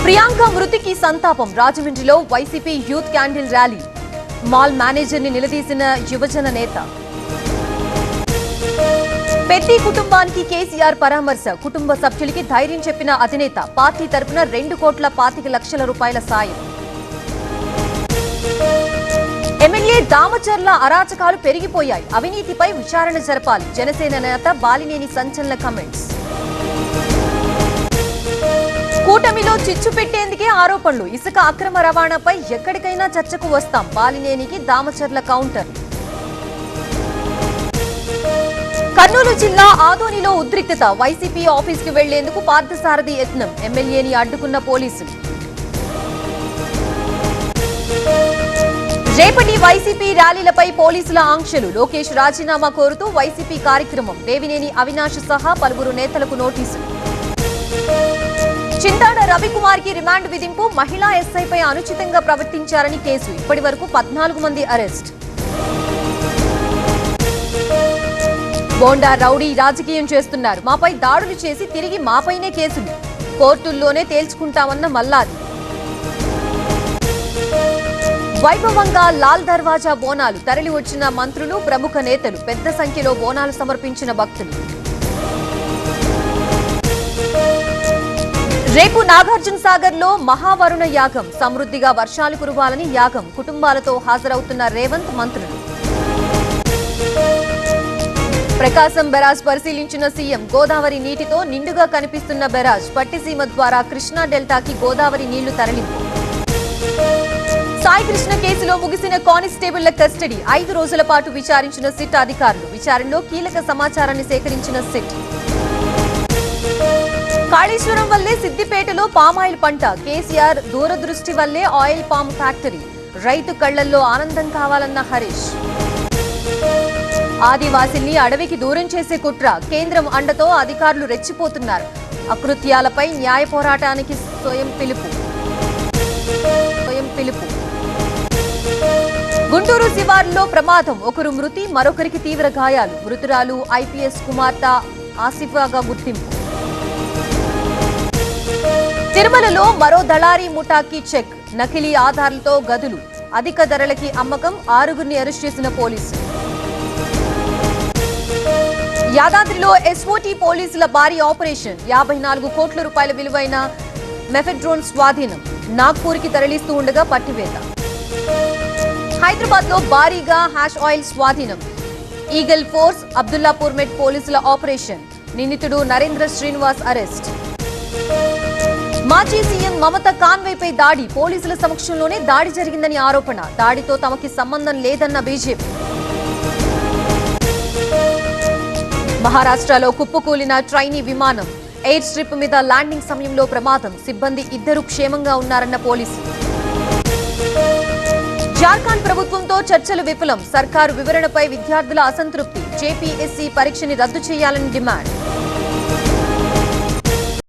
ప్రియాంక మృతికి సంతాపం. రాజమండ్రిలో YCP youth candle rally. Mall manager ని నిలదీసిన యువజన నేత. పెద్ది కుటుంబానికి కేసీఆర్ పరామర్శ. కుటుంబ సభ్యులకి ధైర్యం చెప్పిన అధినేత. పార్టీ తరపున 2,25,00,000 రూపాయల సాయం. ఎమ్మెల్యే దామచర్ల అరాచకాలు పెరిగిపోయాయి. అవినీతిపై విచారణ జరపాలి. జనసేన నేత బాలినేని సంచలన కామెంట్స్. కూటమిలో చిచ్చు పెట్టేందుకే ఆరోపణలు. ఇసుక అక్రమ రవాణాపై ఎక్కడికైనా చర్చకు వస్తాం. బాలినేనికి దామచర్ల కౌంటర్. కర్నూలు జిల్లా ఆదోనిలో ఉద్రిక్తత. వైసీపీ ఆఫీస్కి వెళ్లేందుకు పార్థసారథి యత్నం. ఎమ్మెల్యేని అడ్డుకున్న పోలీసులు. రేపటి వైసీపీ ర్యాలీలపై పోలీసుల ఆంక్షలు. లోకేష్ రాజీనామా కోరుతూ వైసీపీ కార్యక్రమం. దేవినేని అవినాష్ సహా పలువురు నేతలకు నోటీసులు. చింతాడ రవికుమార్ కి రిమాండ్ విధింపు. మహిళా ఎస్ఐపై అనుచితంగా ప్రవర్తించారని కేసు. ఇప్పటి వరకు 14 మంది అరెస్ట్. బోండా రౌడీ రాజకీయం చేస్తున్నారు. మాపై దాడులు చేసి తిరిగి మాపైనే కేసులు. కోర్టుల్లోనే తేల్చుకుంటామన్న మల్లాది. వైభవంగా లాల్ దర్వాజా బోనాలు. తరలి వచ్చిన మంత్రులు, ప్రముఖ నేతలు. పెద్ద సంఖ్యలో బోనాలు సమర్పించిన భక్తులు. రేపు నాగార్జున సాగర్ లో మహావరుణ యాగం. సమృద్ధిగా వర్షాలు కురవాలని యాగం. కుటుంబాలతో హాజరవుతున్న రేవంత్, మంత్రులు. ప్రకాశం బెరాజ్ పరిశీలించిన సీఎం. గోదావరి నీటితో నిండుగా కనిపిస్తున్న బెరాజ్. పట్టిసీమ ద్వారా కృష్ణా డెల్టాకి గోదావరి నీళ్లు తరలింపు. సాయి కృష్ణ కేసులో ముగిసిన కానిస్టేబుళ్ల కస్టడీ. 5 రోజుల పాటు విచారించిన సిట్ అధికారులు. విచారణలో కీలక సమాచారాన్ని సేకరించిన సిట్. కాళేశ్వరం వల్లే సిద్దిపేటలో పామాయిల్ పంట. కేసీఆర్ దూరదృష్టి వల్లే ఆయిల్ పామ్ ఫ్యాక్టరీ. రైతు కళ్లల్లో ఆనందం కావాలన్న హరీష్. ఆదివాసీల్ని అడవికి దూరం చేసే కుట్ర. కేంద్రం అండతో అధికారులు రెచ్చిపోతున్నారు. అకృత్యాలపై న్యాయ పోరాటానికి స్వయం పిలుపు. గుంటూరు శివారులో ప్రమాదం. ఒకరు మృతి, మరొకరికి తీవ్ర గాయాలు. మృతురాలు ఐపీఎస్ కుమార్తె ఆసిఫాగా గుర్తింపు. తిరుమలలో మరో దళారీ ముఠాకి చెక్. నకిలీ ఆధార్లతో గదులు. అధిక ధరలకి అమ్మకం. 6గురిని అరెస్ట్ చేసిన పోలీసులు. యాదాద్రిలో ఎస్ఓటీ పోలీసుల భారీ ఆపరేషన్. 54 కోట్ల రూపాయల విలువైన మెఫెడ్రోన్ స్వాధీనం. నాగ్పూర్ కి తరలిస్తూ ఉండగా పట్టివేత. హైదరాబాద్ లో భారీగా హ్యాష్ ఆయిల్ స్వాధీనం. ఈగల్ ఫోర్స్, అబ్దుల్లాపూర్ మెట్ పోలీసుల ఆపరేషన్. నిందితుడు నరేంద్ర శ్రీనివాస్ అరెస్ట్. మాజీ సీఎం మమత కాన్వేపై దాడి. పోలీసుల సమక్షంలోనే దాడి జరిగిందని ఆరోపణ. దాడితో తమకి సంబంధం లేదన్న బీజేపీ. మహారాష్ట్రలో కుప్పకూలిన ట్రైనీ విమానం. ఎయిర్ స్ట్రిప్ మీద ల్యాండింగ్ సమయంలో ప్రమాదం. సిబ్బంది 2 క్షేమంగా ఉన్నారన్న పోలీసులు. జార్ఖండ్ ప్రభుత్వంతో చర్చలు విఫలం. సర్కారు వివరణపై విద్యార్థుల అసంతృప్తి. జేపీఎస్సీ పరీక్షని రద్దు చేయాలని డిమాండ్.